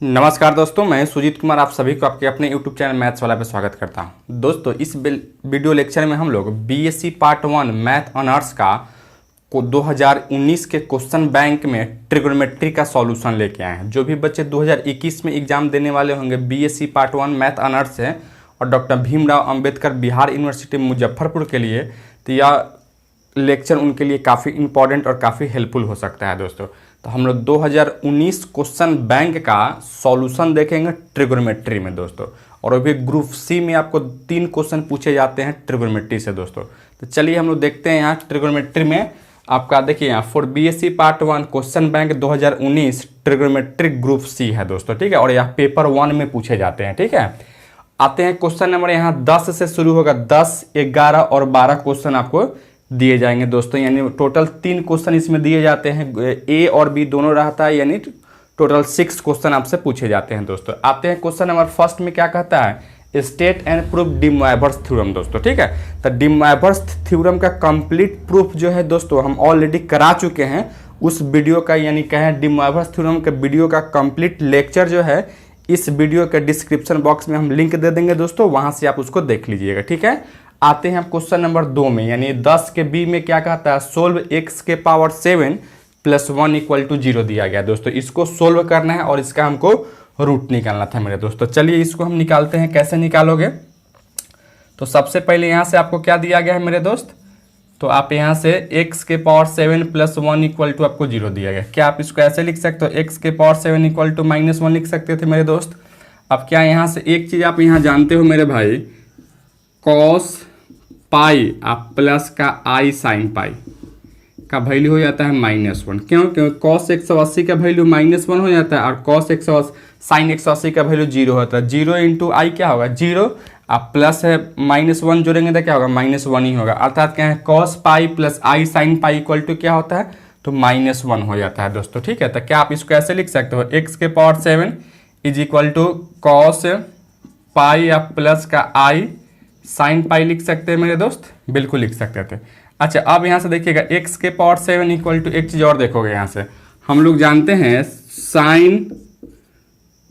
नमस्कार दोस्तों, मैं सुजीत कुमार आप सभी को आपके अपने YouTube चैनल मैथ्स वाला पे स्वागत करता हूं। दोस्तों, इस वीडियो लेक्चर में हम लोग बीएससी पार्ट 1 मैथ ऑनर्स का 2019 के क्वेश्चन बैंक में ट्रिग्नोमेट्री का सॉल्यूशन लेके आए हैं। जो भी बच्चे 2021 में एग्जाम देने वाले होंगे बीएससी पार्ट 1 मैथ ऑनर्स से और डॉक्टर भीमराव अंबेडकर बिहार यूनिवर्सिटी मुजफ्फरपुर के लिए, तो यह लेक्चर उनके लिए काफ़ी इंपॉर्टेंट और काफ़ी हेल्पफुल हो सकता है। दोस्तों, तो हम लोग 2019 क्वेश्चन बैंक का सॉल्यूशन देखेंगे ट्रिग्नोमेट्री में दोस्तों, और वो भी ग्रुप सी में आपको 3 क्वेश्चन पूछे जाते हैं ट्रिग्नोमेट्री से दोस्तों। तो चलिए हम लोग देखते हैं यहाँ ट्रिग्नोमेट्री में आपका देखिए यहाँ for BSc part 1 question bank 2019 trigonometry group C है दोस्तों, ठीक है। और यह पेपर 1 में पूछे जाते हैं, ठीक है। आते हैं क्वेश्चन नंबर यहाँ 10 से शुरू होगा। 10, 11 और 12 क्वेश्चन आपको दिए जाएंगे दोस्तों, यानी टोटल 3 क्वेश्चन इसमें दिए जाते हैं। ए और बी दोनों रहता है, यानी टोटल 6 क्वेश्चन आपसे पूछे जाते हैं दोस्तों। आते हैं क्वेश्चन नंबर फर्स्ट में क्या कहता है, state and proof de Moivre's theorem दोस्तों, ठीक है। तो डी मोइवरेस थ्योरम का कंप्लीट प्रूफ जो है दोस्तों हम ऑलरेडी करा चुके हैं। उस वीडियो का यानी कहें डी मोइवरेस थ्योरम के वीडियो का कंप्लीट लेक्चर जो है इस वीडियो के डिस्क्रिप्शन बॉक्स में हम लिंक दे देंगे दोस्तों, वहां से आप उसको देख लीजिएगा, ठीक है। आते हैं क्वेश्चन नंबर 2 में, यानी 10 के बी में क्या कहता है, सोल्व x के पावर 7 + 1 = 0 दिया गया दोस्तों। इसको सोल्व करना है और इसका हमको रूट निकालना था मेरे दोस्तों। चलिए इसको हम निकालते हैं। कैसे निकालोगे, तो सबसे पहले यहाँ से आपको क्या दिया गया है मेरे दोस्त, तो आप यहाँ से x के पावर 7 + 1 = आपको 0 दिया गया। क्या आप इसको ऐसे लिख सकते हो, x के पावर 7 = -1 लिख सकते थे मेरे दोस्त। अब क्या यहाँ से एक चीज़ आप यहाँ जानते हो मेरे भाई, कॉस पाई आप प्लस का आई साइन पाई का वैल्यू हो जाता है -1। क्यों? क्योंकि कॉस 180 का वैल्यू -1 हो जाता है और कॉस 180 साइन 180 का वैल्यू 0 होता है। 0 × आई क्या होगा 0, आप प्लस है -1 जोड़ेंगे तो क्या होगा -1 ही होगा। अर्थात क्या है, cos pi plus i sine pi = क्या होता है, तो -1 हो जाता है दोस्तों, ठीक है। तो क्या आप इसको ऐसे लिख सकते हो, x के पावर 7 = कॉस पाई आप प्लस का आई साइन पाई लिख सकते हैं मेरे दोस्त, बिल्कुल लिख सकते थे। अच्छा, अब यहाँ से देखिएगा x के पावर 7 = एक चीज़ और देखोगे, यहाँ से हम लोग जानते हैं sign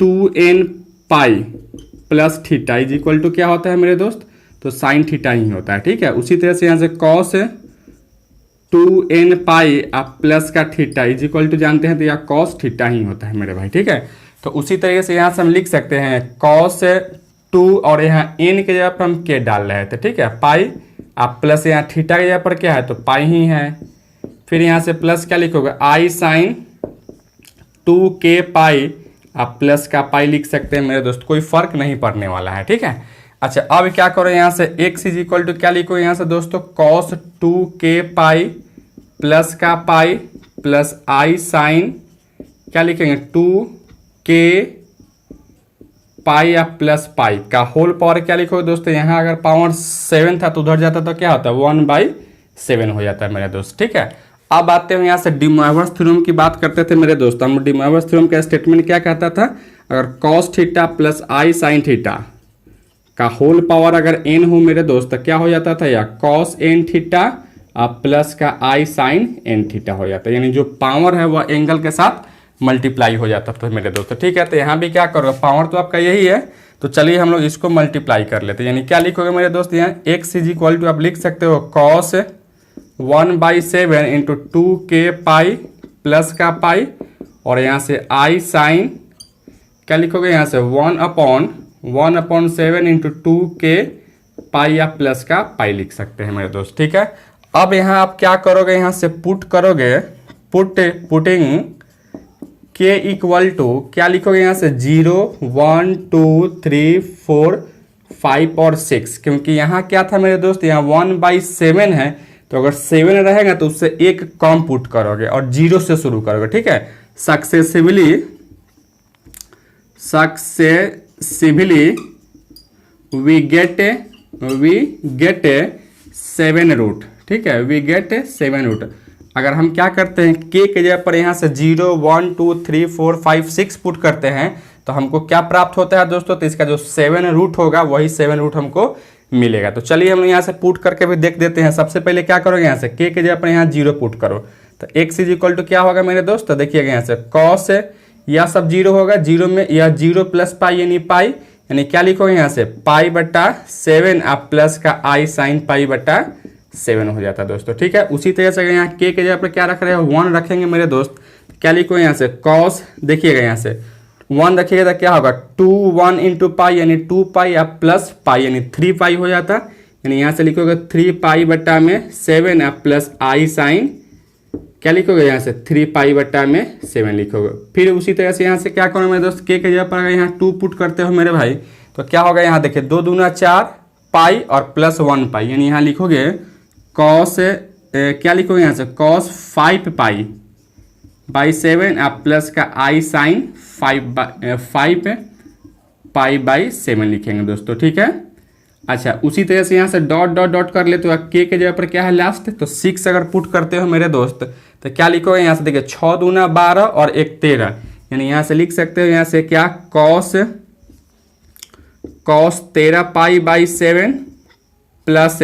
2n pi plus theta = क्या होता है मेरे दोस्त, तो साइन थीटा ही होता है, ठीक है। उसी तरह से यहाँ से कॉस 2n पाई आप प्लस का थीटा = जानते हैं तो यह कॉस थीटा ही होता है मेरे भाई, ठीक है। तो उसी तरीके से यहाँ से हम लिख सकते हैं कॉस 2 और यहाँ n के जगह पर हम k डाल रहे थे, ठीक है। पाई आप प्लस यहाँ थीटा के जगह पर क्या है, तो पाई ही है। फिर यहाँ से प्लस क्या लिखोगे, आई साइन 2k पाई आप प्लस का पाई लिख सकते हैं मेरे दोस्त, कोई फर्क नहीं पड़ने वाला है, ठीक है। अच्छा, अब क्या करो, यहाँ से x = क्या लिखो यहाँ से दोस्तों, कॉस 2k पाई प्लस का पाई प्लस आई साइन क्या लिखेंगे 2k पाई या प्लस पाई का होल पावर क्या लिखोगे दोस्तों, यहाँ अगर पावर 7 था तो उधर जाता तो क्या होता है 1/7 हो जाता है मेरे दोस्त, ठीक है। अब आते हैं यहाँ से डी मोइवरेस थ्योरम की बात करते थे मेरे दोस्त। हम डी मोइवरेस थ्योरम का स्टेटमेंट क्या कहता था, अगर cos theta plus i sine theta का होल पावर अगर n हो मेरे दोस्त तो क्या हो जाता था, या कॉस n थीटा प्लस का आई साइन n थीटा हो जाता है, यानी जो पावर है वह एंगल के साथ मल्टीप्लाई हो जाता था मेरे दोस्तों, ठीक है। तो यहाँ भी क्या करोगे, पावर तो आपका यही है, तो चलिए हम लोग इसको मल्टीप्लाई कर लेते हैं। यानी क्या लिखोगे मेरे दोस्त, यहाँ x = आप लिख सकते हो कॉस 1/7 × 2k पाई प्लस का पाई, और यहाँ से आई साइन क्या लिखोगे, यहाँ से 1/7 × 2k पाई या प्लस का पाई लिख सकते हैं मेरे दोस्त, ठीक है। अब यहाँ आप क्या करोगे, यहाँ से पुट करोगे, पुटिंग k = क्या लिखोगे यहाँ से 0 1 2 3 4 5 और 6, क्योंकि यहाँ क्या था मेरे दोस्त, यहाँ 1/7 है, तो अगर 7 रहेगा तो उससे एक कम पुट करोगे और 0 से शुरू करोगे, ठीक है। सक्सेसिवली वी गेट 7 रूट, ठीक है, वी गेट 7 रूट। अगर हम क्या करते हैं, k के जगह पर यहाँ से 0 1 2 3 4 5 6 पुट करते हैं तो हमको क्या प्राप्त होता है दोस्तों, तो इसका जो 7 रूट होगा वही 7 रूट हमको मिलेगा। तो चलिए हम यहाँ से पुट करके भी देख देते हैं। सबसे पहले क्या करोगे, यहाँ से k के जगह पर यहाँ 0 पुट करो, तो x = क्या होगा मेरे दोस्त, तो देखिएगा यहाँ से कॉस यह सब जीरो होगा, जीरो में यह जीरो प्लस पाई यानी पाई, यानी क्या लिखोगे यहाँ से पाई बटा 7 आप प्लस का आई साइन पाई बटा 7 हो जाता है दोस्तों। ठीक है, उसी तरह से यहाँ के जगह पर क्या रख रहे हो 1 रखेंगे मेरे दोस्त, क्या लिखोगे यहाँ से कॉस, देखिएगा यहाँ से 1 रखिएगा तो क्या होगा 2 1 इंटू पाई यानी 2 पाई आप प्लस पाई यानी 3 पाई हो जाता, यानी यहाँ से लिखोगे 3 पाई बटा में 7 आप प्लस आई साइन, क्या लिखोगे यहाँ से 3 पाई बटा में 7 लिखोगे। फिर उसी तरह से यहाँ से क्या करो मेरे दोस्त के जगह पर अगर यहाँ 2 पुट करते हो मेरे भाई तो क्या होगा, यहाँ देखिए 2 दूना 4 पाई और प्लस 1 पाई, यानी यहाँ लिखोगे कॉस, क्या लिखोगे यहाँ से कॉस 5 पाई बाई 7 आप प्लस का आई साइन 5 पाई बाई 7 लिखेंगे दोस्तों। ठीक है, अच्छा उसी तरह से यहाँ से डॉट डॉट डॉट कर ले तो के जगह पर क्या है लास्ट, तो 6 अगर पुट करते हो मेरे दोस्त तो क्या लिखोगे यहाँ से देखिए 6 दूना 12 और 1 13, यानी यहाँ से लिख सकते हो यहाँ से क्या cos 13 pi by 7 plus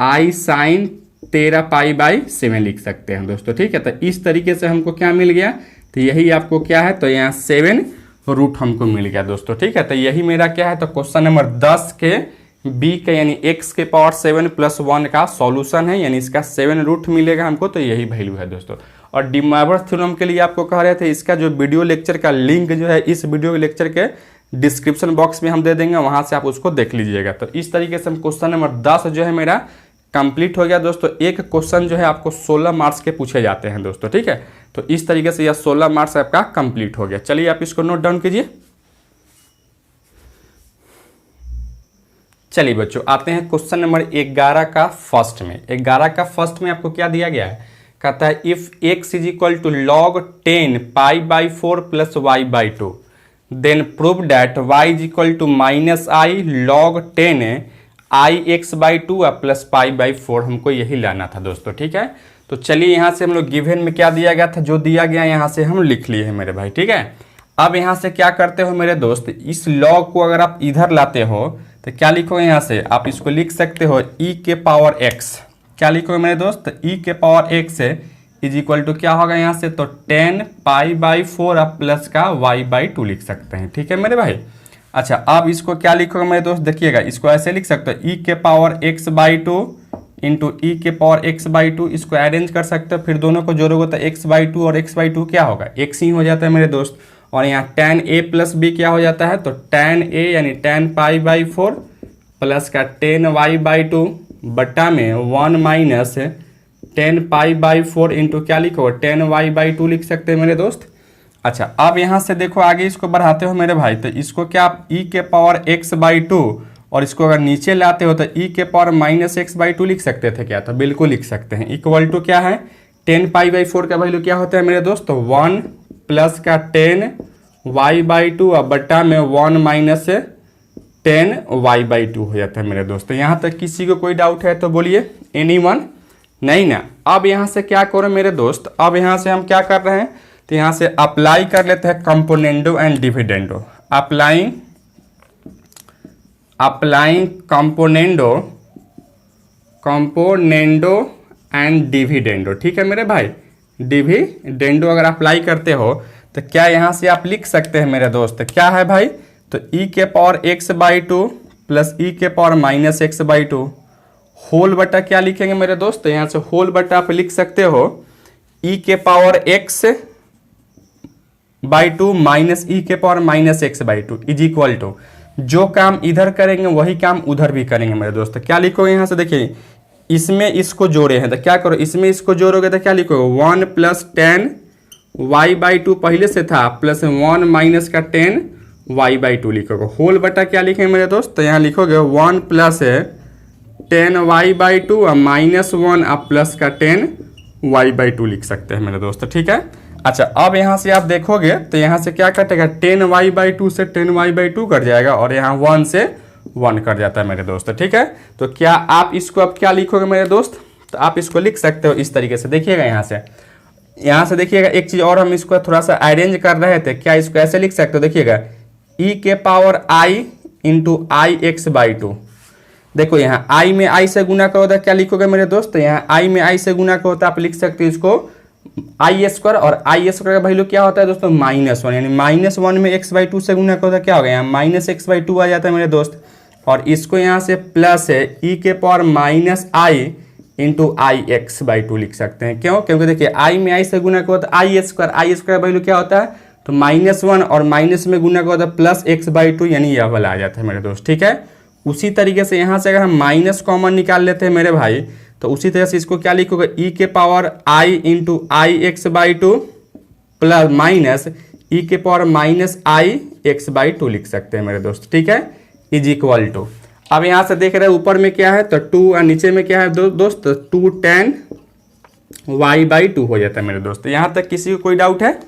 i sine 13 pi by 7 लिख सकते हैं दोस्तों। ठीक है, तो इस तरीके से हमको क्या मिल गया, तो यही आपको क्या है, तो यहाँ 7 रूट हमको मिल गया दोस्तों। ठीक है, तो यही मेरा क्या है, तो क्वेश्चन नंबर 10 के बी के यानी x के पावर 7 प्लस 1 का सॉल्यूशन है, यानी इसका 7 रूट मिलेगा हमको, तो यही वैल्यू है दोस्तों। और डी मोइवरेज थ्योरम के लिए आपको कह रहे थे, इसका जो वीडियो लेक्चर का लिंक जो है इस वीडियो लेक्चर के डिस्क्रिप्शन बॉक्स में हम दे देंगे, वहां से आप उसको देख लीजिएगा। तो इस तरीके से हम क्वेश्चन नंबर 10 जो है मेरा कंप्लीट हो गया दोस्तों। एक क्वेश्चन जो है आपको 16 मार्क्स के पूछे जाते हैं दोस्तों। ठीक है, तो इस तरीके से यह 16 मार्क्स आपका कंप्लीट हो गया। चलिए आप इसको नोट डाउन कीजिए। चलिए बच्चों आते हैं क्वेश्चन नंबर 11 का फर्स्ट में। 11 का फर्स्ट में आपको क्या दिया गया है, कहता है if x is equal to log 10 pi by 4 plus y by 2 then prove that y is equal to minus i log 10 i x by 2 plus pi by 4, हमको यही लाना था दोस्तों। ठीक है, तो चलिए यहाँ से हम लोग गिवन में क्या दिया गया था, जो दिया गया यहाँ से हम लिख लिए हैं मेरे भाई। ठीक है, अब यहाँ से क्या करते हो मेरे दोस्त, इस log को अगर आप इधर लाते हो तो क्या लिखोगे यहाँ से, आप इसको लिख सकते हो e के पावर x, क्या लिखोगे मेरे दोस्त e के power x is equal to क्या होगा यहाँ से, तो 10 पाई बाई 4 आप प्लस का y बाई 2 लिख सकते हैं। ठीक है मेरे भाई, अच्छा अब इसको क्या लिखोगे मेरे दोस्त, देखिएगा इसको ऐसे लिख सकते हो e के पावर x बाई 2 इंटू ई के पावर x बाई 2, इसको अरेंज कर सकते हो, फिर दोनों को जोड़ोगे तो x बाई 2 और x बाई 2 क्या होगा x ही हो जाता है मेरे दोस्त। और यहाँ tan a प्लस b क्या हो जाता है, तो tan a यानी tan पाई बाई 4 प्लस का 10 y बाई 2 बट्टा में 1 माइनस 10 पाई बाई 4 इंटू क्या लिखो 10 y बाई 2 लिख सकते हैं मेरे दोस्त। अच्छा अब यहाँ से देखो आगे इसको बढ़ाते हो मेरे भाई, तो इसको क्या आप e के पावर x बाई 2 और इसको अगर नीचे लाते हो तो e के पावर माइनस x बाई 2 लिख सकते थे क्या, तो बिल्कुल लिख सकते हैं। इक्वल टू क्या है 10 पाई बाई 4 का वैल्यू क्या होता है मेरे दोस्त, तो 1 प्लस का 10 y बाई 2 और बट्टा में 1 माइनस 10 y बाई 2 हो जाता है मेरे दोस्त। यहाँ तक किसी को कोई डाउट है तो बोलिए, एनीवन, नहीं ना। अब यहाँ से क्या करो मेरे दोस्त, अब यहाँ से हम क्या कर रहे हैं, तो यहाँ से अप्लाई कर लेते हैं componendo and dividendo. Applying componendo and dividendo. ठीक है मेरे भाई, डिविडेंडो अगर अप्लाई करते हो तो क्या यहाँ से आप लिख सकते हैं मेरे दोस्त, क्या है भाई, तो e के power x by 2 plus e के power minus x by 2 whole बटा क्या लिखेंगे मेरे दोस्त, यहाँ से होल बटा आप लिख सकते हो e के power x by 2 minus e के power minus x by 2 is equal to, जो काम इधर करेंगे वही काम उधर भी करेंगे मेरे दोस्त। क्या लिखोगे यहाँ से, देखिए इसमें इसको जोड़े हैं तो क्या करो, इसमें इसको जोड़ोगे तो क्या लिखोगे 1 प्लस 10 y बाई 2 पहले से था प्लस 1 माइनस का 10 y बाई 2 लिखोगे। होल बटा क्या लिखेंगे मेरे दोस्त, तो यहाँ लिखोगे 1 प्लस 10 y बाई 2 और माइनस 1 आप प्लस का 10 y बाई 2 लिख सकते हैं मेरे दोस्त। ठीक है, अच्छा अब यहाँ से आप देखोगे तो यहाँ से क्या कटेगा 10 y बाई 2 से 10 y बाई 2 कट जाएगा और यहाँ 1 से 1 कट जाता है मेरे दोस्त। ठीक है, तो क्या आप इसको अब क्या लिखोगे मेरे दोस्त, तो आप इसको लिख सकते हो इस तरीके से। देखिएगा यहाँ से देखिएगा एक चीज़ और हम इसको थोड़ा सा अरेंज कर रहे थे, क्या इसको ऐसे लिख सकते हो, देखिएगा e के power i into I x by 2। देखो यहाँ i में i से गुना करो तो क्या लिखोगे मेरे दोस्त, यहाँ i में i से गुना करो तो आप लिख सकते हो इसको आई स्क्वायर, और आई स्क्वायर का वैल्यू क्या होता है दोस्तों -1, यानी -1 में x/2 से गुना होता है, क्या हो गया यहाँ -x/2 आ जाता है मेरे दोस्त। और इसको यहाँ से प्लस है e⁻⁻i इंटू ix/2 लिख सकते हैं। क्यों? क्योंकि देखिए i में i से गुना का होता है आई स्क्वायर वैल्यू क्या होता है तो -1, और माइनस में गुना का होता है +x/2, यानी यह वाला आ जाता है मेरे दोस्त। ठीक है, उसी तरीके से यहाँ से अगर हम माइनस कॉमन निकाल लेते हैं मेरे भाई, तो उसी तरह से इसको क्या लिखोगे e⁻i into ix/2 plus minus e⁻−i x/2 लिख सकते हैं मेरे दोस्त। ठीक है, इज इक्वल टू, अब यहाँ से देख रहे हैं ऊपर में क्या है तो 2 और नीचे में क्या है दोस्त 2 tan y/2 हो जाता है मेरे दोस्त। यहाँ तक किसी को कोई डाउट है?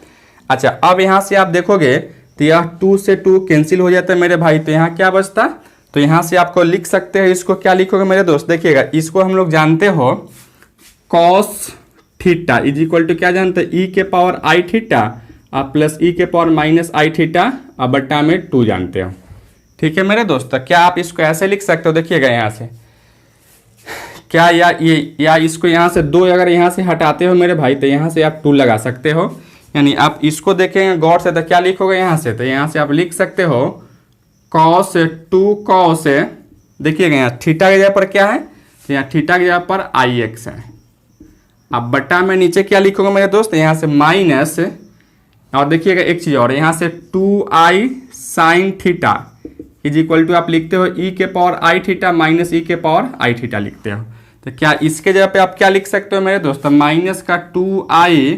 अच्छा, अब यहाँ से आप देखोगे तो यह 2 से 2 कैंसिल हो जाता है मेरे भाई, तो यहाँ क्या बचता, तो यहाँ से आपको लिख सकते हैं, इसको क्या लिखोगे मेरे दोस्त, देखिएगा इसको हम लोग जानते हो cos theta is equal to क्या जानते हैं e⁻i theta plus e⁻−i theta बट्टा में 2 जानते हो। ठीक है मेरे दोस्त, क्या आप इसको ऐसे लिख सकते हो, देखिएगा यहाँ से क्या या इसको यहाँ से 2 अगर यहाँ से हटाते हो मेरे भाई तो यहाँ से आप 2 लगा सकते हो, यानी आप इसको देखेंगे गौर से तो क्या लिखोगे यहाँ से, तो यहाँ से आप लिख सकते हो cos 2 cos, देखिएगा यहाँ थीटा की जगह पर क्या है तो यहाँ थीटा की जगह पर ix है। अब बट्टा में नीचे क्या लिखोगे मेरे दोस्त, यहाँ से माइनस, और देखिएगा एक चीज़ और, यहाँ से 2i sin theta is equal to आप लिखते हो e⁻i theta minus e⁻i theta लिखते हो। तो क्या इसके जगह पे आप क्या लिख सकते हो मेरे दोस्त, माइनस का 2i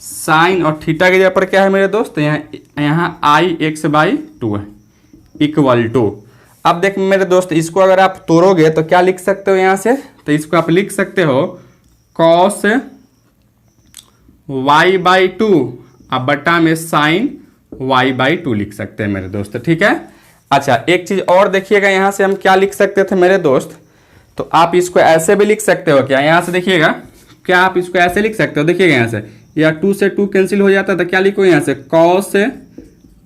साइन, और थीटा की जगह पर क्या है मेरे दोस्त, यहाँ ix/2 है इक्वल टू। अब देख मेरे दोस्त इसको अगर आप तोड़ोगे तो क्या लिख सकते हो यहाँ से, तो इसको आप लिख सकते हो cos y/2 अब बटा में साइन y/2 लिख सकते हैं मेरे दोस्त। ठीक है, अच्छा एक चीज और देखिएगा, यहाँ से हम क्या लिख सकते थे मेरे दोस्त, तो आप इसको ऐसे भी लिख सकते हो, क्या यहाँ से देखिएगा, क्या आप इसको ऐसे लिख सकते हो, देखिएगा यहाँ से या 2 से 2 कैंसिल हो जाता है तो क्या लिखो यहाँ से cos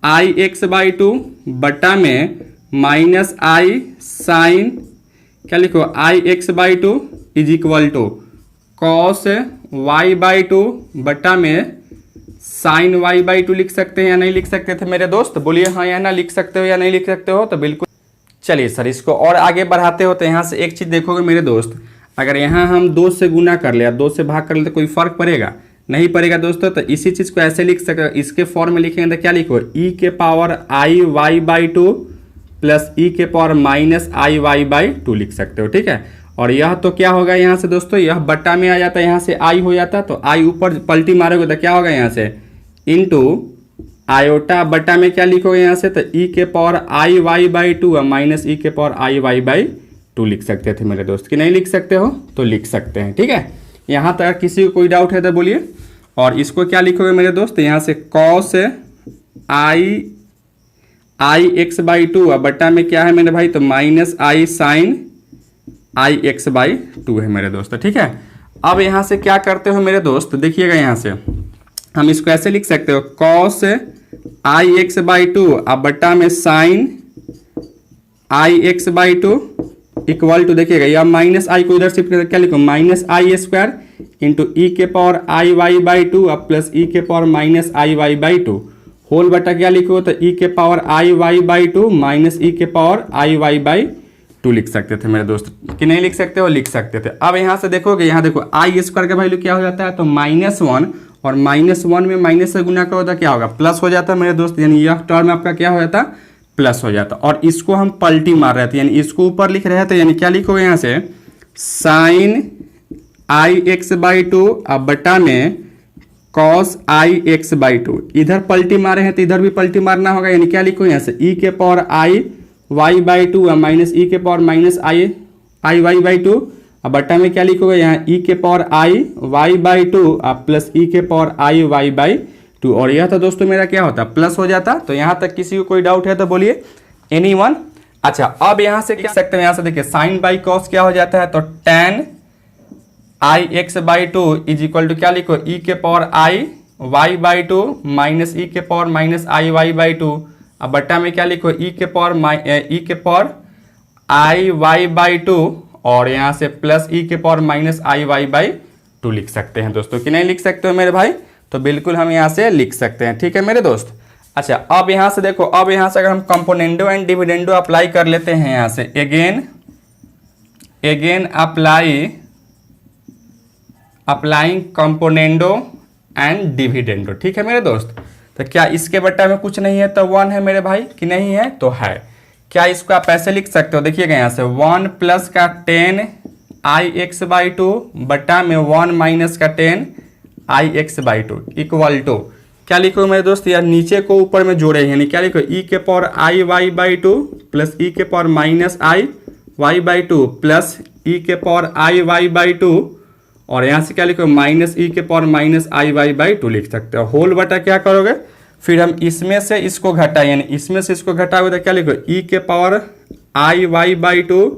ix/2 बटा में माइनस i साइन, क्या लिखो ix/2 is equal to cos y/2 बटा में साइन y/2 लिख सकते हैं या नहीं लिख सकते थे मेरे दोस्त, बोलिए हाँ या ना, लिख सकते हो या नहीं लिख सकते हो, तो बिल्कुल। चलिए सर इसको और आगे बढ़ाते हो, तो यहाँ से एक चीज़ देखोगे मेरे दोस्त, अगर यहाँ हम 2 से गुना कर लिया 2 से भाग कर ले तो कोई फर्क पड़ेगा नहीं पड़ेगा दोस्तों, तो इसी चीज़ को ऐसे लिख सकते हो, इसके फॉर्म में लिखेंगे तो क्या लिखो e⁻i y/2 plus e⁻−i y/2 लिख सकते हो। ठीक है, और यह तो क्या होगा यहाँ से दोस्तों, यह बट्टा में आ जाता है, यहाँ से आई हो जाता, तो आई ऊपर पलटी मारोगे तो क्या होगा यहाँ से इंटू आयोटा बट्टा में क्या लिखोगे यहाँ से, तो e⁻i y/2 minus e⁻i y/2 लिख सकते थे मेरे दोस्त, कि नहीं लिख सकते हो तो लिख सकते हैं। ठीक है, यहाँ तक किसी को कोई डाउट है तो बोलिए। और इसको क्या लिखोगे मेरे दोस्त, यहाँ से cos ix/2 बट्टा में क्या है मेरे भाई, तो माइनस i साइन ix/2 है मेरे दोस्त। ठीक है, अब यहाँ से क्या करते हो मेरे दोस्त, देखिएगा यहाँ से हम इसको ऐसे लिख सकते हो cos ix/2 अब बट्टा में साइन ix/2 इक्वल टू, देखिएगा या माइनस आई को इधर शिफ्ट करके क्या लिखो -i² इंटू e⁻i y/2 अब प्लस e⁻−i y/2 होल बटा क्या लिखो, तो e⁻i y/2 minus e⁻i y/2 लिख सकते थे मेरे दोस्त, कि नहीं लिख सकते हो, लिख सकते थे। अब यहाँ से देखोगे, यहाँ देखो i² का वैल्यू क्या हो जाता है, तो -1, और -1 में माइनस से गुना का होता क्या होगा, प्लस हो जाता है मेरे दोस्त, यानी यह टर्म आपका क्या हो जाता प्लस हो जाता। और इसको हम पलटी मार रहे थे, यानी इसको ऊपर लिख रहे थे, यानी क्या लिखोगे यहाँ से साइन ix/2 अब बटा में cos ix/2, इधर पलटी मारे हैं तो इधर भी पलटी मारना होगा, यानी क्या लिखो यहाँ से e⁻i y/2 minus e⁻−i y/2 अब बट्टा में क्या लिखोगे यहाँ e⁻i y/2 अब प्लस e⁻i y/2, और यह तो दोस्तों मेरा क्या होता प्लस हो जाता। तो यहाँ तक किसी को कोई डाउट है तो बोलिए एनीवन। अच्छा, अब यहाँ से क्या सकते हैं, यहाँ से देखिए साइन बाई कॉस क्या हो जाता है, तो tan ix/2 is equal to क्या लिखो e⁻i y/2 minus e⁻−i y/2 अब बट्टा में क्या लिखो e⁻i y/2 और यहाँ से प्लस e⁻−i y/2 2 लिख सकते हैं दोस्तों, कि नहीं लिख सकते हो मेरे भाई? तो बिल्कुल हम यहाँ से लिख सकते हैं, ठीक है मेरे दोस्त। अच्छा, अब यहाँ से देखो, अब यहाँ से अगर हम कंपोनेंडो एंड डिविडेंडो अप्लाई कर लेते हैं यहाँ से, again applying componendo and dividendo, ठीक है मेरे दोस्त। तो क्या इसके बट्टा में कुछ नहीं है तो 1 है मेरे भाई, कि नहीं है? तो है। क्या इसको आप ऐसे लिख सकते हो, देखिएगा यहाँ से 1 प्लस का 10 i(x/2) बट्टा में 1 माइनस का 10 i(x/2) इक्वल टू क्या लिखो मेरे दोस्त, यार नीचे को ऊपर में जोड़े, यानी क्या लिखो e⁻i(y/2) plus e⁻i(y/2) plus e⁻i(y/2) और यहाँ से क्या लिखो -e⁻i(y/2) लिख सकते हो। होल बटा क्या करोगे, फिर हम इसमें से इसको घटाए, यानी इसमें से इसको घटाओगे तो क्या लिखो e⁻i(y/2)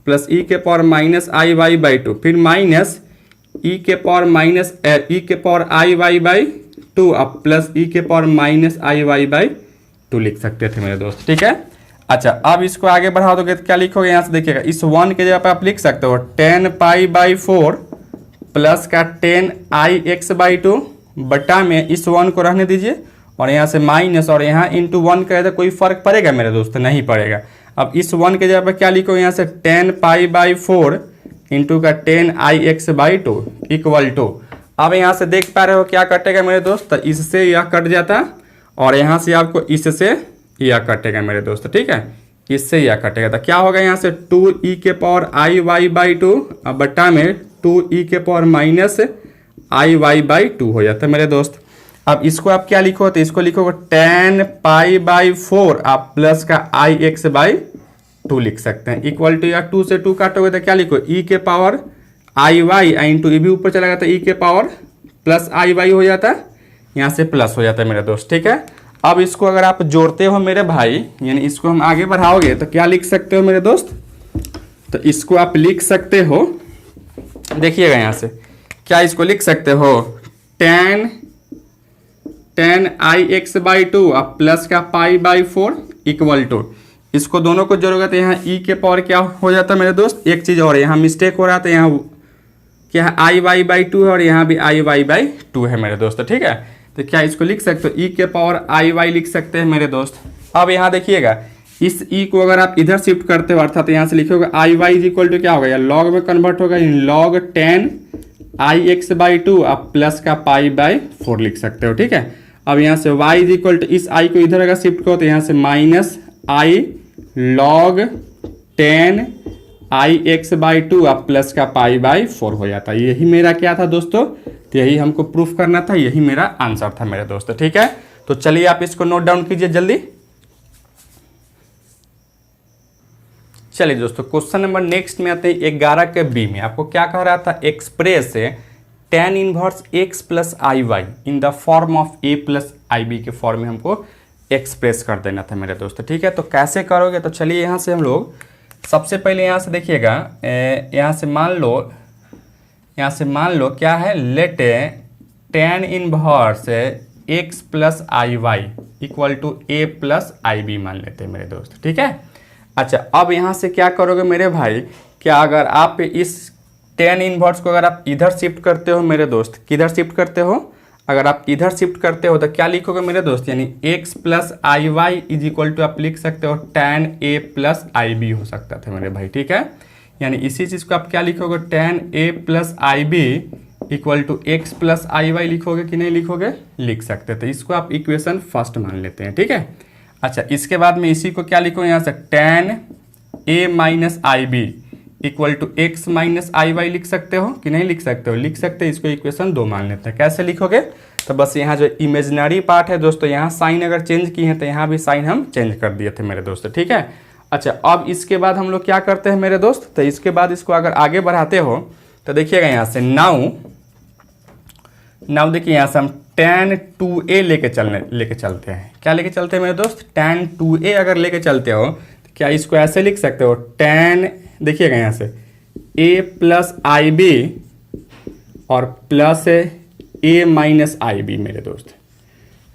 प्लस e⁻i(y/2) फिर माइनस e⁻i(y/2) अब प्लस e⁻i(y/2) लिख सकते थे मेरे दोस्त, ठीक है। अच्छा, अब इसको आगे बढ़ा दोगे तो क्या लिखोगे, यहाँ से देखिएगा इस 1 के जगह पे आप लिख सकते हो 10π/4 प्लस का 10 i(x/2) बटा में इस 1 को रहने दीजिए और यहाँ से माइनस, और यहाँ इंटू 1 करे तो कोई फर्क पड़ेगा मेरे दोस्त? नहीं पड़ेगा। अब इस 1 के जगह पे क्या लिखो, यहाँ से 10π/4 इंटू का 10 i(x/2) इक्वल टू, अब यहाँ से देख पा रहे हो क्या कटेगा मेरे दोस्त, तो इससे यह कट जाता और यहाँ से आपको इससे यह कटेगा मेरे दोस्त, ठीक है, इससे यह कटेगा। तो क्या होगा यहाँ से 2e⁻i(y/2) बट्टा में 2e⁻-i(y/2) हो जाता है मेरे दोस्त। अब इसको आप क्या लिखो, तो इसको लिखोगे 10π/4 आप प्लस का i(x/2) लिख सकते हैं इक्वल टू, या 2 से 2 काटोगे तो क्या लिखो e⁻i(y) इंटू ये भी ऊपर चला जाता है e⁻+i(y) हो जाता है, यहाँ से प्लस हो जाता है मेरे दोस्त, ठीक है। अब इसको अगर आप जोड़ते हो मेरे भाई, यानी इसको हम आगे बढ़ाओगे तो क्या लिख सकते हो मेरे दोस्त, तो इसको आप लिख सकते हो, देखिएगा यहाँ से क्या इसको लिख सकते हो 10 i(x/2) अब प्लस का π/4 इक्वल टू, इसको दोनों को जोड़ोगे तो यहाँ e के पावर क्या हो जाता है मेरे दोस्त, एक चीज़ और यहाँ मिस्टेक हो रहा था, यहाँ क्या है i(y/2) है और यहाँ भी i(y/2) है मेरे दोस्त, ठीक है। तो क्या इसको लिख सकते हो e⁻i(y) लिख सकते हैं मेरे दोस्त। अब यहाँ देखिएगा इस e को अगर आप इधर शिफ्ट करते हो अर्थात यहाँ से लिखोगे i(y) इक्वल टू क्या होगा, या लॉग में कन्वर्ट होगा, log 10 i(x/2) आप प्लस का π/4 लिख सकते हो, ठीक है। अब यहाँ से y इक्वल टू इस i को इधर अगर शिफ्ट करो तो यहाँ से माइनस i log 10 i(x/2) आप प्लस का π/4 हो जाता है। यही मेरा क्या था दोस्तों, तो यही हमको प्रूफ करना था, यही मेरा आंसर था मेरे दोस्तों, ठीक है। तो चलिए आप इसको नोट डाउन कीजिए जल्दी। चलिए दोस्तों, क्वेश्चन नंबर नेक्स्ट में आते हैं 11 के बी में। आपको क्या कह रहा था, express tan inverse x plus iy in the form of a plus ib के फॉर्म में हमको एक्सप्रेस कर देना था मेरे दोस्तों, ठीक है। तो कैसे करोगे, तो चलिए यहाँ से हम लोग सबसे पहले यहाँ से देखिएगा, यहाँ से मान लो क्या है, let tan inverse x plus iy equal to a plus ib मान लेते हैं मेरे दोस्त, ठीक है। अच्छा, अब यहाँ से क्या करोगे मेरे भाई, क्या अगर आप इस tan इनवर्स को अगर आप इधर शिफ्ट करते हो मेरे दोस्त, किधर शिफ्ट करते हो, अगर आप इधर शिफ्ट करते हो तो क्या लिखोगे मेरे दोस्त, यानी x plus iy is equal to आप लिख सकते हो tan a प्लस ib हो सकता था मेरे भाई, ठीक है। यानी इसी चीज़ को आप क्या लिखोगे, tan a plus ib equal to x plus iy लिखोगे कि नहीं लिखोगे, लिख सकते थे। इसको आप इक्वेशन फर्स्ट मान लेते हैं, ठीक है। अच्छा, इसके बाद में इसी को क्या लिखोगे, यहाँ से tan a minus ib equal to x minus iy लिख सकते हो कि नहीं लिख सकते हो, लिख सकते हैं। इसको इक्वेशन 2 मान लेते हैं। कैसे लिखोगे, तो बस यहाँ जो इमेजिनरी पार्ट है दोस्तों, यहाँ साइन अगर चेंज की है तो यहाँ भी साइन हम चेंज कर दिए थे मेरे दोस्त, ठीक है। अच्छा, अब इसके बाद हम लोग क्या करते हैं मेरे दोस्त, तो इसके बाद इसको अगर आगे बढ़ाते हो तो देखिएगा यहाँ से नाउ देखिए यहाँ से हम tan 2a लेके चलते हैं। क्या लेके चलते हैं मेरे दोस्त, tan 2a अगर लेके चलते हो तो क्या इसको ऐसे लिख सकते हो, tan देखिएगा यहाँ से a प्लस ib और प्लस a माइनस ib मेरे दोस्त।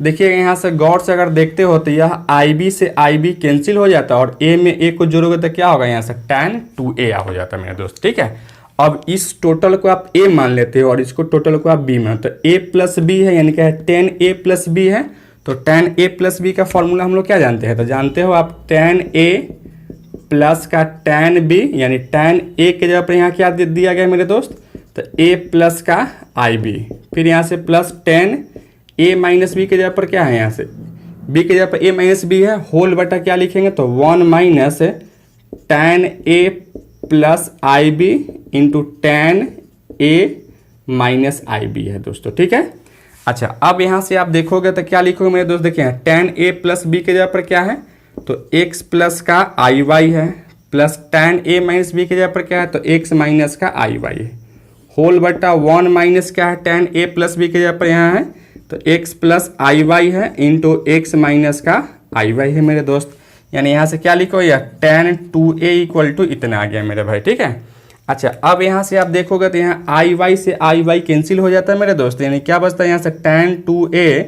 देखिएगा यहाँ से गौर से अगर देखते हो तो यह ib से ib कैंसिल हो जाता है और a में a को जोड़ोगे तो क्या होगा, यहाँ से tan 2a हो जाता है मेरे दोस्त, ठीक है। अब इस टोटल को आप a मान लेते हो और इसको टोटल को आप b मान, तो a प्लस बी है यानी क्या है tan a प्लस बी है। तो tan a प्लस बी का फॉर्मूला हम लोग क्या जानते हैं, तो जानते हो आप tan a प्लस का tan b यानी tan a के जगह पर यहाँ क्या दिया गया मेरे दोस्त, तो a प्लस का ib, फिर यहाँ से plus tan a minus b के जगह पर क्या है, यहाँ से b के जगह पर a माइनस बी है, होल बटा क्या लिखेंगे, तो 1 minus tan a plus i b into tan a minus i b है दोस्तों, ठीक है। अच्छा, अब यहाँ से आप देखोगे तो क्या लिखोगे मेरे दोस्त, देखिए tan a प्लस बी के जगह पर क्या है, तो x प्लस का आई वाई है, plus tan a minus b के जगह पर क्या है, तो x माइनस का आई वाई है, होल बटा 1 माइनस क्या है tan a प्लस बी के जगह पर यहाँ है, तो x प्लस आई वाई है इंटू एक्स माइनस का आई वाई है मेरे दोस्त। यानी यहाँ से क्या लिखो, या tan 2a इक्वल टू इतना आ गया मेरे भाई, ठीक है। अच्छा, अब यहाँ से आप देखोगे तो यहाँ आई वाई से आई वाई कैंसिल हो जाता है मेरे दोस्त, यानी क्या बचता है यहाँ से tan 2a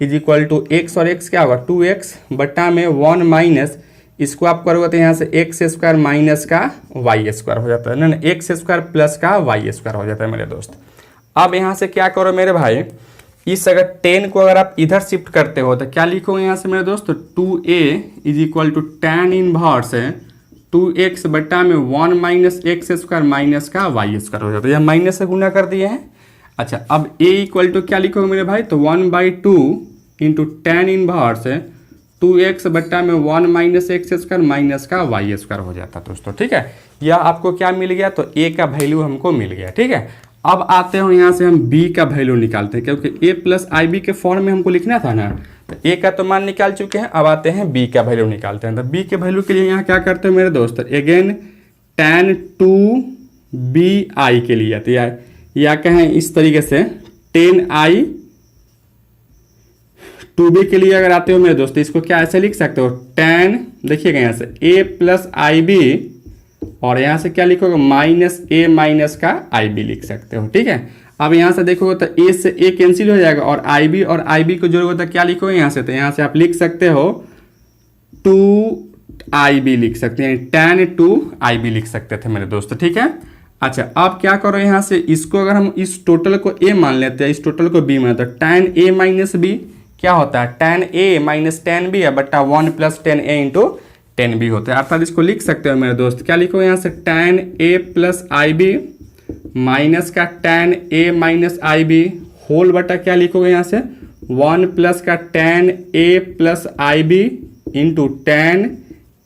is equal to x, और x क्या होगा 2x बटा में 1 माइनस, इसको आप करोगे तो यहाँ से एक्स स्क्वायर माइनस का वाई स्क्वायर हो जाता है, ना एक्स स्क्वायर प्लस का वाई स्क्वायर हो जाता है मेरे दोस्त। अब यहाँ से क्या करो मेरे भाई, इस अगर 10 को अगर आप इधर शिफ्ट करते हो तो क्या लिखोगे यहाँ से मेरे दोस्त, तो 2a is equal to tan inverse है 2x बटा में 1 माइनस एक्स स्क्वायर माइनस का वाई स्क्वायर हो जाता है, यह माइनस से गुना कर दिए हैं। अच्छा, अब a इक्वल टू क्या लिखोगे मेरे भाई, तो 1/2 इंटू tan इनवर्स है 2x बटा में 1 माइनस एक्स स्क्वायर माइनस का वाई स्क्वायर हो जाता है दोस्तों, ठीक है। यह आपको क्या मिल गया, तो a का वैल्यू हमको मिल गया, ठीक है। अब आते हो यहाँ से हम b का वैल्यू निकालते हैं, क्योंकि a प्लस आई बी के फॉर्म में हमको लिखना था ना, तो a का तो मान निकाल चुके हैं, अब आते हैं b का वैल्यू निकालते हैं। तो b के वैल्यू के लिए यहाँ क्या करते हैं मेरे दोस्त, अगेन tan 2bi के लिए, तो या कहें इस तरीके से 10i 2b के लिए अगर आते हो मेरे दोस्त, इसको क्या ऐसे लिख सकते हो, tan, देखिएगा यहाँ से a प्लस आई बी, और यहाँ से क्या लिखोगे माइनस a माइनस का ib लिख सकते हो, ठीक है। अब यहाँ से देखोगे तो a से a कैंसिल हो जाएगा, और ib को जोड़ोगे तो क्या लिखोगे यहाँ से, तो यहाँ से आप लिख सकते हो 2ib लिख सकते हैं, tan 2ib लिख सकते थे मेरे दोस्त, ठीक है। अच्छा, अब क्या करो यहाँ से, इसको अगर हम इस टोटल को a मान लेते हैं, इस टोटल को b मान, तो tan a माइनस b क्या होता है, tan a minus tan b है बटा 1 plus tan a into tan b होता है, अर्थात इसको लिख सकते हो मेरे दोस्त, क्या लिखो यहाँ से tan a plus i b minus का tan a minus i b, whole बटा क्या लिखोगे यहाँ से 1 प्लस का tan a plus i b into tan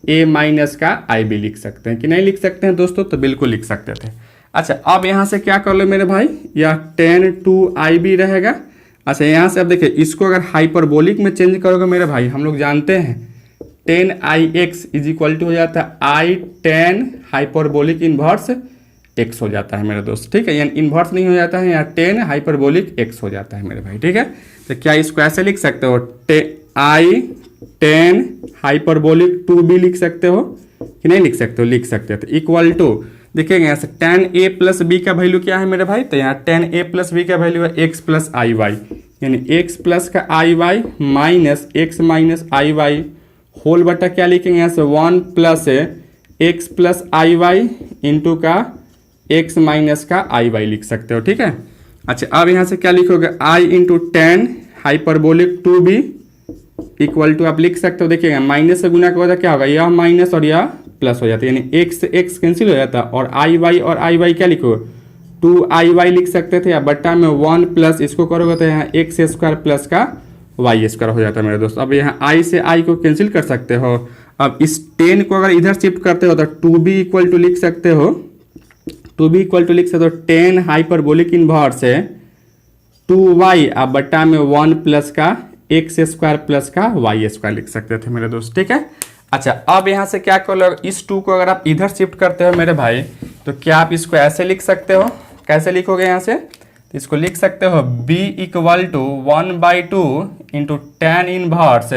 a minus का आई बी लिख सकते हैं कि नहीं लिख सकते हैं दोस्तों, तो बिल्कुल लिख सकते थे। अच्छा, अब यहाँ से क्या कर लो मेरे भाई, या tan 2ib रहेगा। अच्छा, यहाँ से अब देखिए, इसको अगर हाइपरबोलिक में चेंज करोगे मेरे भाई, हम लोग जानते हैं tan ix is equal to हो जाता है i tan hyperbolic inverse x हो जाता है मेरे दोस्त, ठीक है, यानी इन्वर्स नहीं हो जाता है, यहाँ tan हाइपरबोलिक x हो जाता है मेरे भाई, ठीक है। तो क्या इसको ऐसे लिख सकते हो, i tan हाइपरबोलिक 2b लिख सकते हो कि नहीं लिख सकते हो, लिख सकते हो। तो इक्वल टू देखिएगा यहाँ से tan a प्लस b का वैल्यू क्या है मेरे भाई, तो यहाँ tan a प्लस b का वैल्यू है x प्लस आई वाई, यानी x प्लस का i Y minus x minus I Y, whole बटा क्या लिखेंगे यहाँ से 1 plus x plus i Y into का एक्स माइनस का आई वाई लिख सकते हो, ठीक है। अच्छा, अब यहाँ से क्या लिखोगे, i into tan hyperbolic 2b equal to आप लिख सकते हो, देखिएगा माइनस से गुना के बाद क्या होगा, यह माइनस और यह प्लस हो जाता है, यानी x से x कैंसिल हो जाता है, और आई वाई और आई वाई क्या लिखो 2i लिख सकते थे, या बट्टा में 1 प्लस इसको करोगे तो यहाँ एक्स स्क्वायर प्लस का वाई स्क्वायर हो जाता है मेरे दोस्त। अब यहाँ i से i को कैंसिल कर सकते हो। अब इस 10 को अगर इधर शिफ्ट करते हो तो 2b इक्वल टू लिख सकते हो, 2b इक्वल टू लिख सकते हो 10 हाइपरबोलिक इन्वर्स है 2y, अब बट्टा में 1 प्लस का एक्स स्क्वायर प्लस का वाई स्क्वायर लिख सकते थे मेरे दोस्त, ठीक है। अच्छा, अब यहाँ से क्या करो, इस 2 को अगर आप इधर शिफ्ट करते हो मेरे भाई, तो क्या आप इसको ऐसे लिख सकते हो, कैसे लिखोगे यहाँ से, तो इसको लिख सकते हो b equal to 1/2 into tan inverse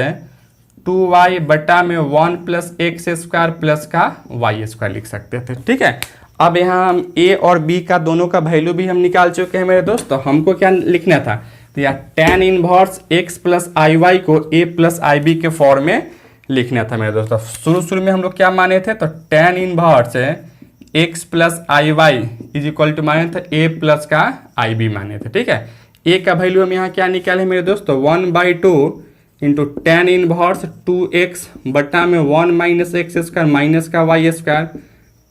2y बटा में 1 प्लस एक्स स्क्वायर प्लस का वाई स्क्वायर लिख सकते थे, ठीक है। अब यहाँ हम a और b का दोनों का वैल्यू भी हम निकाल चुके हैं मेरे दोस्त, तो हमको क्या लिखना था, तो यहाँ tan inverse x plus i y को a प्लस आई बी के फॉर्म में लिखना था मेरे दोस्तों। शुरू में हम लोग क्या माने थे, तो tan inverse x plus i y is equal to माने थे ए प्लस का आई बी माने थे। ठीक है, ए का वैल्यू हम यहाँ क्या निकाले मेरे दोस्त, 1/2 इंटू टेन इनवर्स 2x बटा में 1 माइनस एक्स स्क्वायर माइनस का वाई स्क्वायर,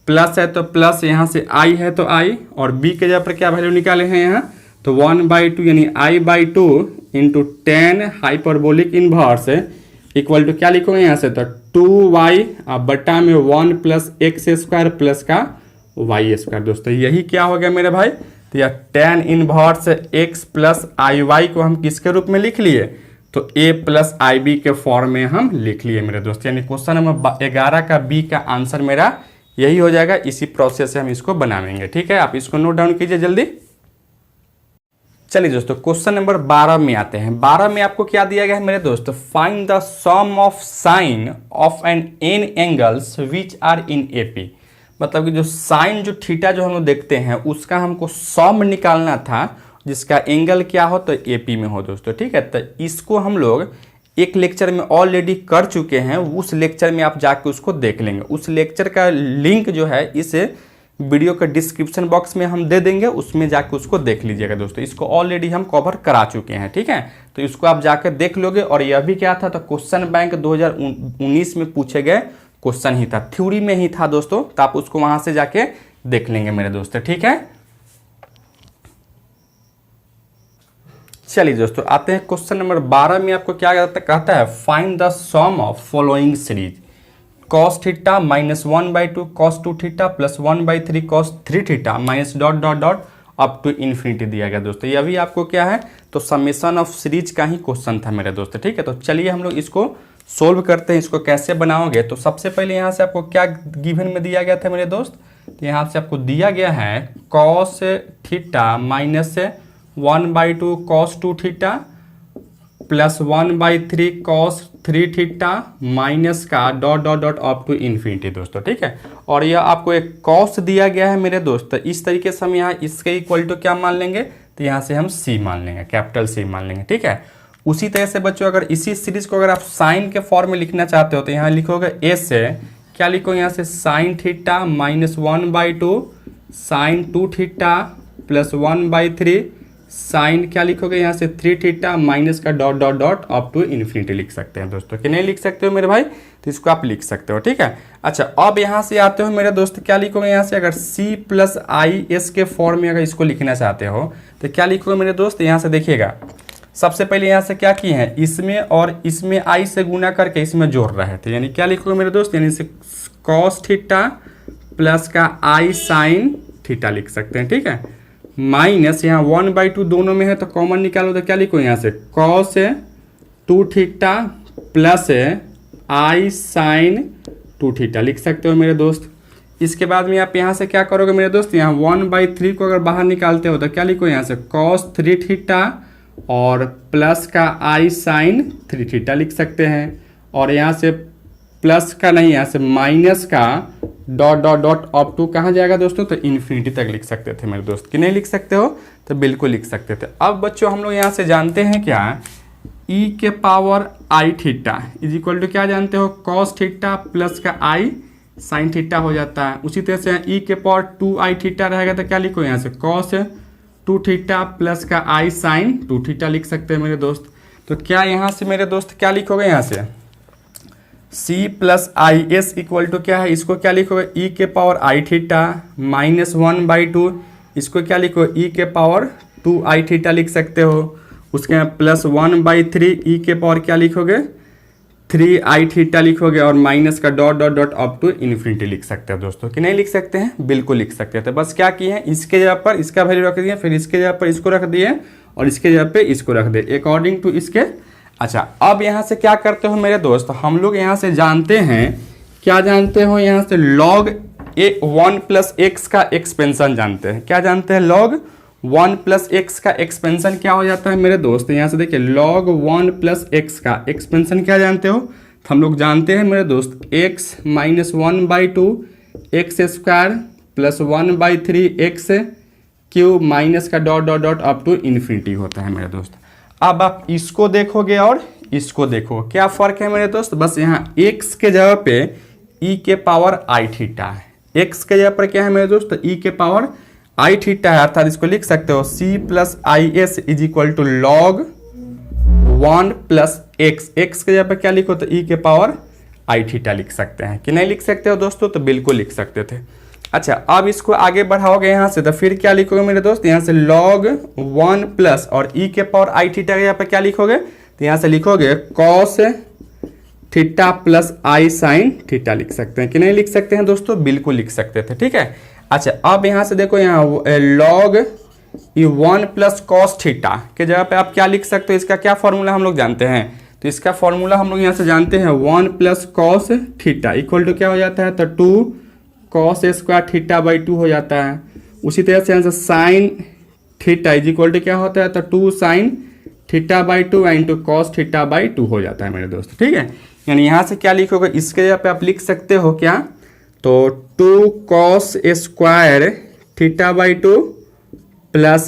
प्लस है तो प्लस, यहाँ से आई है तो आई, और बी के जगह पर क्या वैल्यू निकाले हैं यहाँ, तो 1/2 यानी i/2 into tan hyperbolic inverse equal to क्या लिखोगे यहाँ से, तो 2y बटा में 1 प्लस एक्स स्क्वायर प्लस का वाई स्क्वायर। दोस्तों यही क्या हो गया मेरे भाई, तो यह tan inverse x plus i y को हम किसके रूप में लिख लिए, तो a प्लस आई बी के फॉर्म में हम लिख लिए मेरे दोस्त। यानी क्वेश्चन नंबर 11 का बी का आंसर मेरा यही हो जाएगा। इसी प्रोसेस से हम इसको बनाएंगे। ठीक है, आप इसको नोट डाउन कीजिए जल्दी। चलिए दोस्तों क्वेश्चन नंबर 12 में आते हैं। 12 में आपको क्या दिया गया है मेरे दोस्त, find the sum of sine of n n angles which are in AP. मतलब कि जो साइन जो थीटा जो हम लोग देखते हैं उसका हमको सम निकालना था, जिसका एंगल क्या हो तो एपी में हो दोस्तों। ठीक है, तो इसको हम लोग एक लेक्चर में ऑलरेडी कर चुके हैं, उस लेक्चर में आप जाके उसको देख लेंगे। उस लेक्चर का लिंक जो है इस वीडियो का डिस्क्रिप्शन बॉक्स में हम दे देंगे, उसमें जाके उसको देख लीजिएगा दोस्तों। इसको ऑलरेडी हम कवर करा चुके हैं। ठीक है, तो इसको आप जाकर देख लोगे। और यह भी क्या था, तो क्वेश्चन बैंक 2019 में पूछे गए क्वेश्चन ही था, थ्योरी में ही था दोस्तों, तो आप उसको वहां से जाके देख लेंगे मेरे दोस्त। ठीक है, चलिए दोस्तों आते हैं क्वेश्चन नंबर 12 में। आपको क्या कहता है, find the sum of following series cos theta minus 1/2 cos 2 theta plus 1/3 cos 3 theta minus dot dot dot up to infinity दिया गया दोस्तों। यह भी आपको क्या है, तो समेशन ऑफ सीरीज का ही क्वेश्चन था मेरे दोस्त। ठीक है, तो चलिए हम लोग इसको सोल्व करते हैं। इसको कैसे बनाओगे, तो सबसे पहले यहाँ से आपको क्या गिवन में दिया गया था मेरे दोस्त, तो यहाँ से आपको दिया गया है cos theta minus 1/2 cos 2 theta plus 1/3 cos 3 theta minus का dot dot dot up to infinity दोस्तों। ठीक है, और यह आपको एक cos दिया गया है मेरे दोस्त। इस तरीके से हम यहाँ इसके इक्वल टू क्या मान लेंगे, तो यहाँ से हम c मान लेंगे, कैपिटल C मान लेंगे। ठीक है, उसी तरह से बच्चों अगर इसी सीरीज को अगर आप साइन के फॉर्म में लिखना चाहते हो तो यहाँ लिखोगे a से क्या लिखो, यहाँ से sine theta minus 1/2 sine 2 theta plus 1/3 sine क्या लिखोगे, यहाँ से 3 थीटा माइनस का dot dot dot up to infinity लिख सकते हैं दोस्तों। कि नहीं लिख सकते हो मेरे भाई, तो इसको आप लिख सकते हो। ठीक है, अच्छा अब यहाँ से आते हो मेरे दोस्त, क्या लिखोगे यहाँ से, अगर c प्लस आई एस के फॉर्म में अगर इसको लिखना चाहते हो तो क्या लिखोगे मेरे दोस्त, यहाँ से देखिएगा सबसे पहले यहाँ से क्या किए हैं, इसमें और इसमें i से गुना करके इसमें जोड़ रहे थे। यानी क्या लिखोगे मेरे दोस्त, यानी से cos थीटा प्लस का i साइन थीटा लिख सकते हैं। ठीक है, माइनस यहाँ 1/2 दोनों में है तो कॉमन निकालो, तो क्या लिखो यहाँ से cos 2 theta plus i sine 2 theta लिख सकते हो मेरे दोस्त। इसके बाद में आप यहाँ से क्या करोगे मेरे दोस्त, यहाँ 1/3 को अगर बाहर निकालते हो तो क्या लिखो यहाँ से cos 3 थीटा और प्लस का i साइन 3 थीटा लिख सकते हैं। और यहाँ से प्लस का नहीं, यहाँ से माइनस का dot dot dot up to कहाँ जाएगा दोस्तों, तो इन्फिनिटी तक लिख सकते थे मेरे दोस्त। कि नहीं लिख सकते हो, तो बिल्कुल लिख सकते थे। अब बच्चों हम लोग यहाँ से जानते हैं क्या, e के power i theta is equal to क्या जानते हो, cos थीटा प्लस का i साइन थीटा हो जाता है। उसी तरह से e के पावर 2i थीटा रहेगा तो क्या लिखो यहाँ से cos 2 थीटा प्लस का i साइन 2 थीटा लिख सकते हैं मेरे दोस्त। तो क्या यहाँ से मेरे दोस्त क्या लिखोगे, यहाँ से c plus i s equal to क्या है, इसको क्या लिखोगे e के पावर आई थीटा माइनस 1/2, इसको क्या लिखो e के पावर 2i थीटा लिख सकते हो। उसके यहाँ प्लस 1/3 e के पावर क्या लिखोगे 3i थीटा लिखोगे और माइनस का dot dot dot up to infinity लिख सकते हो दोस्तों। कि नहीं लिख सकते हैं, बिल्कुल लिख सकते थे। बस क्या किए हैं, इसके जगह पर इसका वैल्यू रख दिए, फिर इसके जगह पर इसको रख दिए और इसके जगह पे इसको रख दिए अकॉर्डिंग टू इसके। अच्छा अब यहाँ से क्या करते हो मेरे दोस्त, हम लोग यहाँ से जानते हैं, क्या जानते हो यहाँ से log 1 प्लस एक्स का एक्सपेंशन जानते हैं। क्या जानते हैं, log 1 प्लस एक्स का एक्सपेंशन क्या हो जाता है मेरे दोस्त, यहाँ से देखिए log 1 प्लस एक्स का एक्सपेंशन क्या जानते हो, तो हम लोग जानते हैं मेरे दोस्त x minus 1/2 x square plus 1/3 x cube minus का dot dot dot up to infinity होता है मेरे दोस्त। अब आप इसको देखोगे और इसको देखो, क्या फर्क है मेरे दोस्त, बस यहाँ x के जगह पे e के पावर आई थीटा है, एक्स के जगह पर क्या है मेरे दोस्त, ई के पावर आई थीटा है, अर्थात इसको लिख सकते हो c plus i s is equal to log 1 plus x. X के जगह पर क्या लिखो, तो ई के पावर आई थीटा लिख सकते हैं कि नहीं लिख सकते हो दोस्तों, तो बिल्कुल लिख सकते थे। अच्छा, अब इसको आगे बढ़ाओगे यहाँ से, तो फिर क्या लिखोगे मेरे दोस्त, यहाँ से log 1 प्लस और ई के पावर आई थीटा के यहाँ पे क्या लिखोगे, तो यहाँ से लिखोगे cos theta plus i sine theta लिख सकते हैं कि नहीं लिख सकते हैं दोस्तों, बिल्कुल लिख सकते थे। ठीक है, अच्छा अब यहाँ से देखो, यहाँ log 1 प्लस कॉस थीटा के जगह पे आप क्या लिख सकते हो, इसका क्या फॉर्मूला हम लोग जानते हैं, तो इसका फॉर्मूला हम लोग यहाँ से जानते हैं 1 plus cos theta equal to क्या हो जाता है, तो 2 कॉस स्क्वायर थीटा बाई 2 हो जाता है। उसी तरह से यहाँ से sine theta is equal to क्या होता है, तो 2 sine theta by 2 into cos theta by 2 हो जाता है मेरे दोस्त। ठीक है, यानी यहाँ से क्या लिखोगे, इसके जगह पे आप लिख सकते हो क्या, तो 2 cos square theta by 2 plus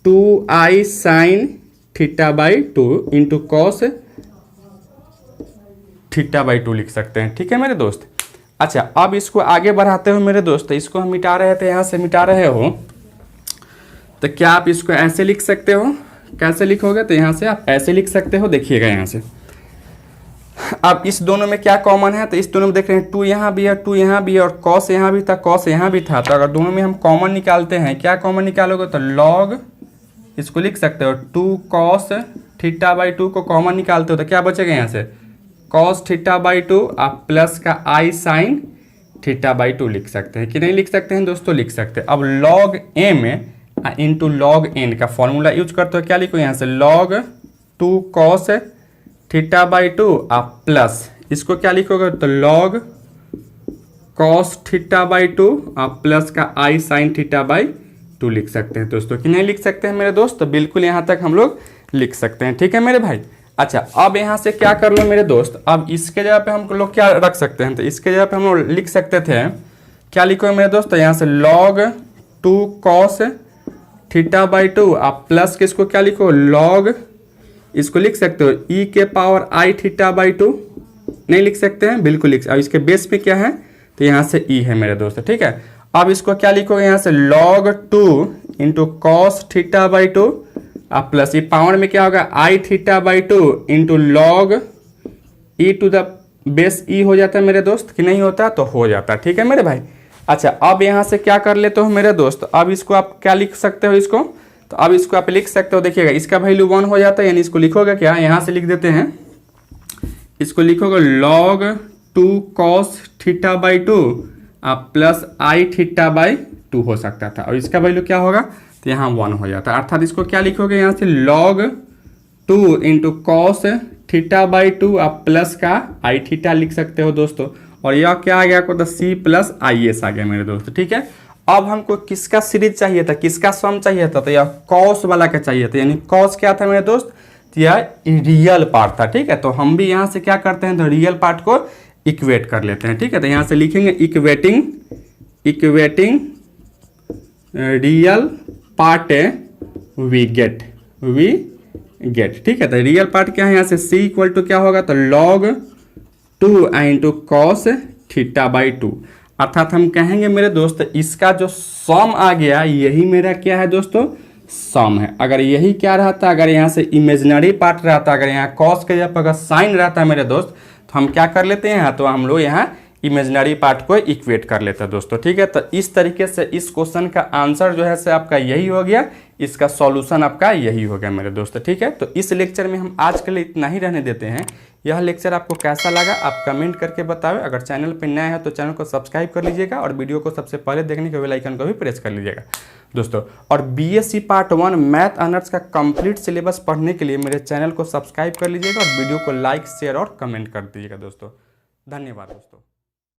2 I sign theta by 2 into cos theta by 2 लिख सकते हैं। ठीक है मेरे दोस्त। अच्छा, अब इसको आगे बढ़ाते हो मेरे दोस्त, इसको हम मिटा रहे थे, यहाँ से मिटा रहे हो, तो क्या आप इसको ऐसे लिख सकते हो, कैसे लिखोगे, तो यहाँ से आप ऐसे लिख सकते हो, देखिएगा यहाँ से। अब इस दोनों में क्या कॉमन है, तो इस दोनों में देख रहे हैं 2 यहाँ भी है, 2 यहाँ भी है, और कॉस यहाँ भी था, कॉस यहाँ भी था, तो अगर दोनों में हम कॉमन निकालते हैं, क्या कॉमन निकालोगे, तो लॉग, इसको लिख सकते हो 2 कॉस थीटा बाई 2 को कॉमन निकालते हो, तो क्या बचेगा यहाँ से, कॉस थीटा बाई 2 आप प्लस का आई साइन थीटा बाई 2 लिख सकते हैं कि नहीं लिख सकते हैं दोस्तों, लिख सकते हैं। अब log m into log n का फॉर्मूला यूज करते हो, क्या लिखो यहाँ से, लॉग 2 कॉस थीटा बाई 2 आप प्लस, इसको क्या लिखोगे, तो लॉग कॉस थीटा बाई 2 आप प्लस का आई साइन थीटा बाई 2 लिख सकते हैं दोस्तों कि नहीं लिख सकते हैं मेरे दोस्त, तो बिल्कुल यहाँ तक हम लोग लिख सकते हैं। ठीक है मेरे भाई। अच्छा, अब यहाँ से क्या कर लो मेरे दोस्त, अब इसके जगह पे हम लोग क्या रख सकते हैं, तो इसके जगह पे हम लोग लिख सकते थे, क्या लिखो मेरे दोस्त, तो यहाँ से log 2 cos थीटा बाई 2 आप प्लस के इसको क्या लिखो, log, इसको लिख सकते हो e के पावर आई थीटा बाई 2, नहीं लिख सकते हैं, बिल्कुल लिख। अब इसके बेस पे क्या है, तो यहाँ से e है मेरे दोस्त। ठीक है, अब इसको क्या लिखोगे, यहाँ से log 2 into cos theta by 2 आप प्लस, ये पावर में क्या होगा, i theta by 2 into log e to the base e हो जाता है मेरे दोस्त कि नहीं होता, तो हो जाता है। ठीक है मेरे भाई। अच्छा, अब यहाँ से क्या कर लेते हो मेरे दोस्त, अब इसको आप क्या लिख सकते हो, इसको, तो अब इसको आप लिख सकते हो, देखिएगा इसका वैल्यू 1 हो जाता है, यानी इसको लिखोगे क्या, यहाँ से लिख देते हैं, इसको लिखोगे log 2 cos थीटा बाई 2 आप प्लस आई थीटा बाई 2 हो सकता था, और इसका वैल्यू क्या होगा, तो यहाँ 1 हो जाता है, अर्थात इसको क्या लिखोगे, यहाँ से log 2 into cos theta by 2 आप प्लस का आई थीटा लिख सकते हो दोस्तों, और यह क्या आ गया आपको, तो सी प्लस आई एस आ गया मेरे दोस्त। ठीक है, अब हमको किसका सीरीज चाहिए था, किसका सम चाहिए था, तो यह कॉस वाला का चाहिए था, यानी कॉस क्या था मेरे दोस्त, तो यह रियल पार्ट था। ठीक है, तो हम भी यहाँ से क्या करते हैं, तो रियल पार्ट को इक्वेट कर लेते हैं। ठीक है, तो यहाँ से लिखेंगे equating real part we get. ठीक है, तो रियल पार्ट क्या है, यहाँ से c इक्वल टू क्या होगा, तो log 2 into cos theta by 2, अर्थात हम कहेंगे मेरे दोस्त इसका जो सम आ गया यही मेरा क्या है दोस्तों, सम है। अगर यही क्या रहता, अगर यहाँ से इमेजिनरी पार्ट रहता, अगर यहाँ कॉस के जगह पर अगर साइन रहता मेरे दोस्त, तो हम क्या कर लेते हैं, तो हम लोग यहाँ इमेजिनरी पार्ट को इक्वेट कर लेते हैं दोस्तों। ठीक है, तो इस तरीके से इस क्वेश्चन का आंसर जो है से आपका यही हो गया, इसका सॉल्यूशन आपका यही हो गया मेरे दोस्त। ठीक है, तो इस लेक्चर में हम आज के लिए इतना ही रहने देते हैं। यह लेक्चर आपको कैसा लगा आप कमेंट करके बताओ। अगर चैनल पर नया है तो चैनल को सब्सक्राइब कर लीजिएगा और वीडियो को सबसे पहले देखने के बेल आइकन को भी प्रेस कर लीजिएगा दोस्तों। और बीएससी पार्ट 1 मैथ ऑनर्स का कंप्लीट सिलेबस पढ़ने के लिए मेरे चैनल को सब्सक्राइब कर लीजिएगा और वीडियो को लाइक शेयर और कमेंट कर दीजिएगा दोस्तों। धन्यवाद दोस्तों।